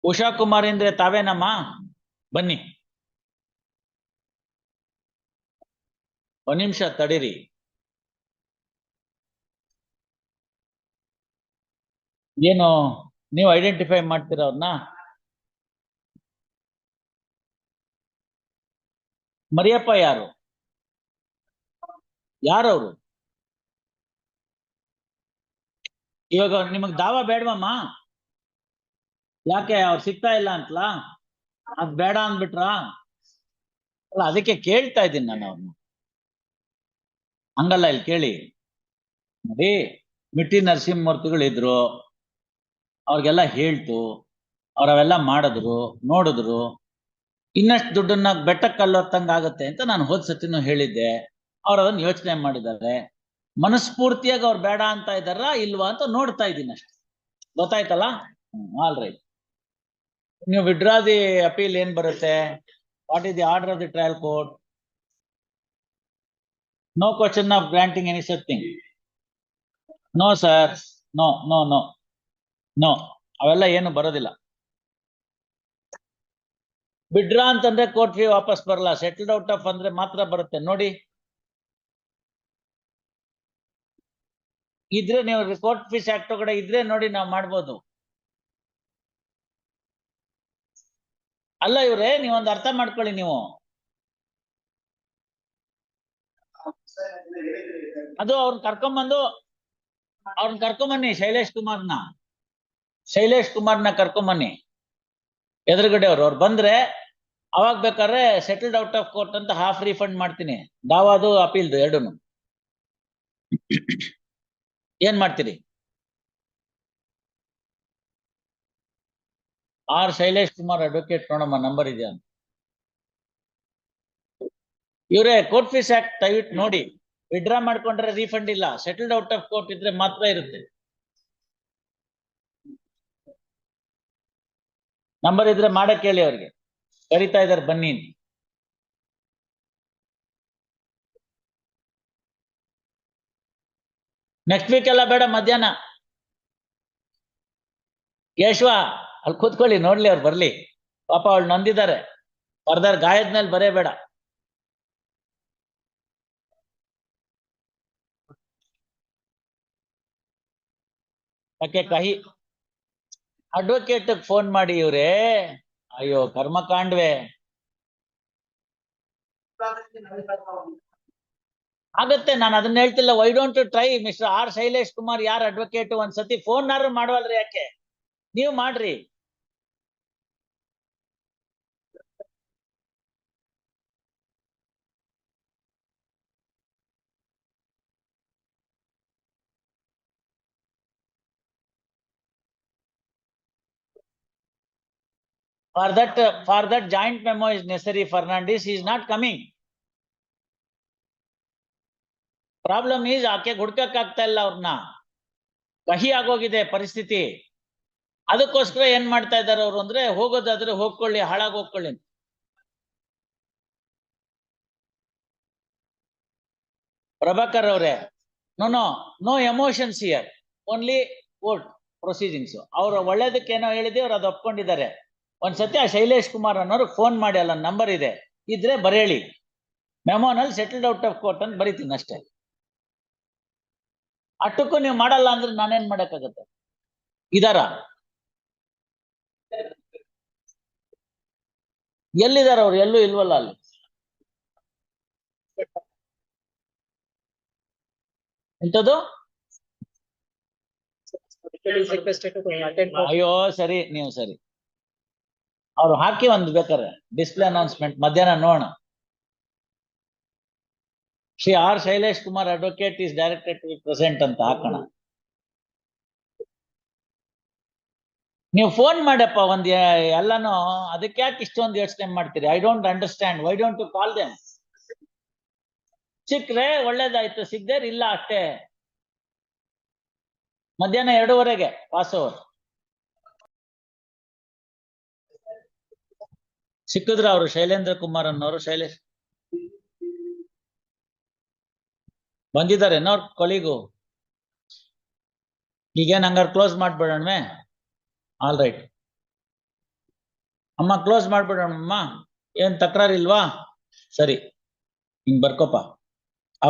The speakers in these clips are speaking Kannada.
ಉಷಾ ಕುಮಾರ್ ಅಂದ್ರೆ ತಾವೇನಮ್ಮ? ಬನ್ನಿ, ಒಂದ್ ನಿಮಿಷ ತಡೀರಿ. ಏನು ನೀವು ಐಡೆಂಟಿಫೈ ಮಾಡ್ತೀರ ಅವ್ರನ್ನ? ಮರಿಯಪ್ಪ ಯಾರು? ಯಾರವ್ರು? ಇವಾಗ ನಿಮಗ್ ದಾವಾ ಬೇಡವಮ್ಮ? ಯಾಕೆ ಅವ್ರು ಸಿಗ್ತಾ ಇಲ್ಲ ಅಂತಲಾ? ಅದ್ ಬೇಡ ಅಂದ್ಬಿಟ್ರ? ಅಲ್ಲ, ಅದಕ್ಕೆ ಕೇಳ್ತಾ ಇದ್ದೀನಿ ನಾನು ಅವ್ರನ್ನ. ಹಂಗಲ್ಲ, ಇಲ್ಲಿ ಕೇಳಿ ನೋಡಿ. ಮಿಟ್ಟಿ ನರಸಿಂಹಮೂರ್ತಿಗಳು ಇದ್ರು, ಅವ್ರಿಗೆಲ್ಲ ಹೇಳ್ತು, ಅವ್ರವೆಲ್ಲ ಮಾಡಿದ್ರು, ನೋಡಿದ್ರು. ಇನ್ನಷ್ಟು ದುಡ್ಡನ್ನ ಬೆಟ್ಟಕ್ಕೆ ಕಲ್ಲೊತ್ತಂಗ ಆಗತ್ತೆ ಅಂತ ನಾನು ಹೋದ್ ಸತಿನೂ ಹೇಳಿದ್ದೆ. ಅವ್ರು ಅದನ್ನ ಯೋಚನೆ ಮಾಡಿದ್ದಾರೆ. ಮನಸ್ಫೂರ್ತಿಯಾಗಿ ಅವ್ರು ಬೇಡ ಅಂತ ಇದ್ದಾರ ಇಲ್ವಾ ಅಂತ ನೋಡ್ತಾ ಇದ್ದೀನಿ ಅಷ್ಟೇ. ಗೊತ್ತಾಯ್ತಲ್ಲ? All right. ನೀವು ವಿಡ್ರಾ ದಿ ಅಪೀಲ್ ಏನ್ ಬರುತ್ತೆ? What is the order of the trial court? No question of granting any such thing. No sir, no no no no, ಅವೆಲ್ಲ ಏನು ಬರೋದಿಲ್ಲ. ವಿಡ್ರಾ ಅಂತಂದ್ರೆ ಕೋರ್ಟ್ ಫೀ ವಾಪಸ್ ಬರಲ್ಲ. ಸೆಟಲ್ಡ್ ಔಟ್ ಆಫ್ ಅಂದ್ರೆ ಮಾತ್ರ ಬರುತ್ತೆ. ನೋಡಿ, ಇದ್ರೆ ನೀವು ಕೋರ್ಟ್ ಫೀಸ್ ಆಕ್ಟ್ ಒಳಗಡೆ ಇದ್ರೆ ನೋಡಿ, ನಾವು ಮಾಡ್ಬೋದು. ಅಲ್ಲ ಇವ್ರೆ, ನೀವೊಂದು ಅರ್ಥ ಮಾಡ್ಕೊಳ್ಳಿ. ನೀವು ಅದು ಅವ್ರನ್ನ ಕರ್ಕೊಂಬನ್ನಿ. ಶೈಲೇಶ್ ಕುಮಾರ್ನ ಕರ್ಕೊಂಬನ್ನಿ ಎದುರುಗಡೆ. ಅವ್ರು ಬಂದ್ರೆ ಅವಾಗ ಬೇಕಾದ್ರೆ ಸೆಟಲ್ಡ್ ಔಟ್ ಆಫ್ ಕೋರ್ಟ್ ಅಂತ ಹಾಫ್ ರೀಫಂಡ್ ಮಾಡ್ತೀನಿ. ದಾವಾದು ಅಪೀಲ್ದು ಎರಡೂನು. ಏನ್ ಮಾಡ್ತೀರಿ? ಆರ್ ಶೈಲೇಶ್ ಕುಮಾರ್ ಅಡ್ವೊಕೇಟ್ ನೋಡಮ್ಮ, ನಂಬರ್ ಇದೆಯಾ? ಇವ್ರೆ, ಕೋರ್ಟ್ ಫೀಸ್ ಆಕ್ಟ್ ದಯವಿಟ್ಟು ನೋಡಿ. ವಿಡ್ರಾ ಮಾಡ್ಕೊಂಡ್ರೆ ರೀಫಂಡ್ ಇಲ್ಲ. ಸೆಟಲ್ಡ್ ಔಟ್ ಆಫ್ ಕೋರ್ಟ್ ಇದ್ರೆ ಮಾತ್ರ ಇರುತ್ತೆ. ನಂಬರ್ ಇದ್ರೆ ಮಾಡಕ್ ಹೇಳಿ ಅವ್ರಿಗೆ. ಕರಿತಾ ಇದಾರೆ, ಬನ್ನಿ. ನೆಕ್ಸ್ಟ್ ವೀಕ್ ಎಲ್ಲ ಬೇಡ, ಮಧ್ಯಾಹ್ನ. ಕೇಶವ ಅಲ್ಲಿ ಕೂತ್ಕೊಳ್ಳಿ, ನೋಡ್ಲಿ ಅವ್ರು ಬರ್ಲಿ. ಪಾಪ ಅವಳು ನೊಂದಿದ್ದಾರೆ. ಫರ್ದರ್ ಗಾಯದ ಮೇಲೆ ಬರೇ ಬೇಡ. ಯಾಕೆ ಕಹಿ ಅಡ್ವೊಕೇಟ್ ಫೋನ್ ಮಾಡಿ ಇವ್ರೆ. ಅಯ್ಯೋ ಕರ್ಮಕಾಂಡ್ವೆ. ಆಗತ್ತೆ, ನಾನು ಅದನ್ನ ಹೇಳ್ತಿಲ್ಲ. Why don't try mister R Shailesh Kumar, ಯಾರ್ ಅಡ್ವೊಕೇಟ್, ಒಂದ್ಸತಿ ಫೋನ್ ಮಾಡುವಲ್ರಿ? ಯಾಕೆ ನೀವು ಮಾಡ್ರಿ. For that joint memo is necessary. Fernandez is not coming. Problem is ಆಕೆ ಹುಡ್ಕಕ್ ಆಗ್ತಾ ಇಲ್ಲ ಅವ್ರನ್ನ. ಕಹಿ ಆಗೋಗಿದೆ ಪರಿಸ್ಥಿತಿ. ಅದಕ್ಕೋಸ್ಕರ ಏನ್ ಮಾಡ್ತಾ ಇದ್ದಾರೆ ಅವರು ಅಂದ್ರೆ, ಹೋಗೋದಾದ್ರೆ ಹೋಗ್ಕೊಳ್ಳಿ, ಹಾಳಾಗಿ ಹೋಗ್ಕೊಳ್ಳಿ. ಪ್ರಭಾಕರ್ ಅವರೇ, no no no emotions here, only court proceedings. ಅವ್ರು ಒಳ್ಳೇದಕ್ಕೆ ಏನೋ ಹೇಳಿದೆ, ಅವ್ರು ಅದು ಒಪ್ಕೊಂಡಿದ್ದಾರೆ. ಒಂದ್ಸತಿ ಆ ಶೈಲೇಶ್ ಕುಮಾರ್ ಅನ್ನೋರು ಫೋನ್ ಮಾಡಿ, ಅಲ್ಲ ನಂಬರ್ ಇದೆ, ಇದ್ರೆ ಬರೇಳಿ. ಮೆಮೋನಲ್ಲಿ ಸೆಟಲ್ಡ್ ಔಟ್ ಆಫ್ ಕೋರ್ಟ್ ಅಂತ ಬರೀತೀನಿ ಅಷ್ಟೇ. ಅಷ್ಟಕ್ಕೂ ನೀವು ಮಾಡಲ್ಲ ಅಂದ್ರೆ ನಾನೇನ್ ಮಾಡಕ್ಕಾಗತ್ತೆ? ಇದಾರ? ಎಲ್ಲಿದಾರ ಅವ್ರು? ಎಲ್ಲೂ ಇಲ್ವಲ್ಲ ಅಲ್ಲಿ. ಎಂತದ್ದು? ಅಯ್ಯೋ ಸರಿ, ನೀವು ಸರಿ. ಅವ್ರು ಹಾಕಿ ಒಂದು ಬೇಕಾರೆ ಡಿಸ್ಪ್ಲೇ ಅನೌನ್ಸ್ಮೆಂಟ್ ಮಧ್ಯಾಹ್ನ ನೋಡೋಣ. Shri R Shailesh Kumar advocate is directed to be present ಅಂತ ಹಾಕೋಣ. ನೀವು ಫೋನ್ ಮಾಡಪ್ಪ ಒಂದ್ ಎಲ್ಲಾನು. ಅದಕ್ಕೆ ಯಾಕೆ ಇಷ್ಟೊಂದು ಯೋಚನೆ ಮಾಡ್ತೀರಿ? I don't understand. Why don't you call them? ಸಿಕ್ಕ್ರೆ ಒಳ್ಳೇದಾಯ್ತು, ಸಿಗ್ದೇರ್ ಇಲ್ಲ ಅಷ್ಟೇ. ಮಧ್ಯಾಹ್ನ 2:30ಗೆ ಪಾಸ್ ಓವರ್. ಸಿಕ್ಕಿದ್ರ ಅವರು ಶೈಲೇಂದ್ರ ಕುಮಾರ್ ಅನ್ನೋರು? ಶೈಲೇಶ್ ಬಂದಿದ್ದಾರೆ ಅವ್ರ ಕೊಲಿಗೂ. ಈಗೇನ್ ಹಂಗಾರೆ ಕ್ಲೋಸ್ ಮಾಡ್ಬೇಡಣ್ವೆ? All right. ಅಮ್ಮ ಕ್ಲೋಸ್ ಮಾಡ್ಬಿಡೋಣಮ್ಮ, ಏನ್ ತಕರಾರಿಲ್ವಾ? ಸರಿ, ಹಿಂಗ್ ಬರ್ಕೋಪ.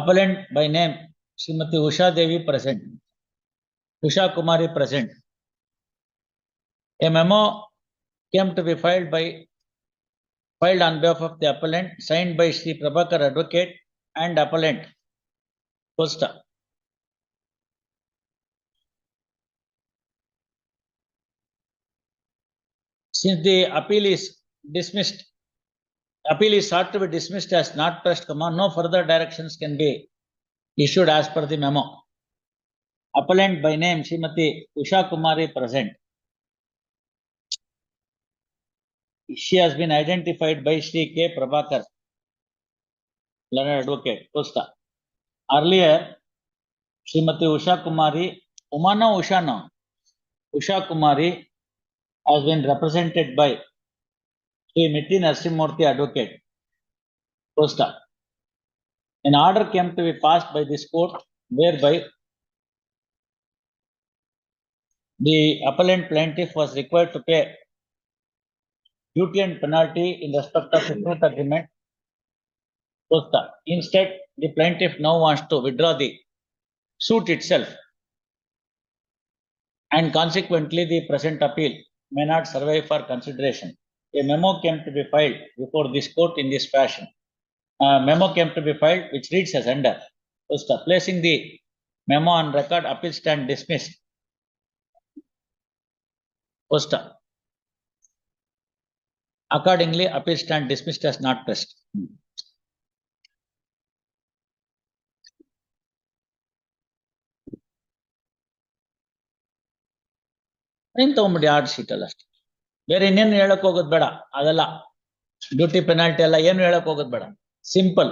Appellant by name Shrimati Usha Devi present. Usha Kumari present. A memo came to be filed on behalf of the appellant, signed by Shri Prabhakar Advocate and appellant. Posta. Since the appeal is sought to be dismissed as not pressed, no further directions can be issued as per the memo. Appellant by name Srimati Usha Kumari present. She has been identified by Shri K. Prabhakar, learned advocate. Posta. Earlier, Srimati Usha Kumari, Usha Kumari has been represented by Sri Mitti Narasimhamurthy Advocate. Posta. An order came to be passed by this court whereby the appellant plaintiff was required to pay duty and penalty in respect of the truth agreement. Posta. Instead, the plaintiff now wants to withdraw the suit itself, and consequently the present appeal may not survive for consideration. A memo came to be filed before this court in this fashion. Memo came to be filed which reads as under. Posta. Placing the memo on record, appeal stand dismissed. Posta. Accordingly, appeal stand dismissed as not pressed. ಏನ್ ತಗೊಂಬಿಡಿ ಆರ್ಡ್ ಶೀಟ್ ಅಲ್ಲ ಅಷ್ಟೇ, ಬೇರೆ ಇನ್ನೇನು ಹೇಳಕ್ ಹೋಗೋದ್ ಬೇಡ. ಅದೆಲ್ಲ ಡ್ಯೂಟಿ ಪೆನಾಲ್ಟಿ ಎಲ್ಲ ಏನು ಹೇಳಕ್ ಹೋಗೋದ್ ಬೇಡ, ಸಿಂಪಲ್.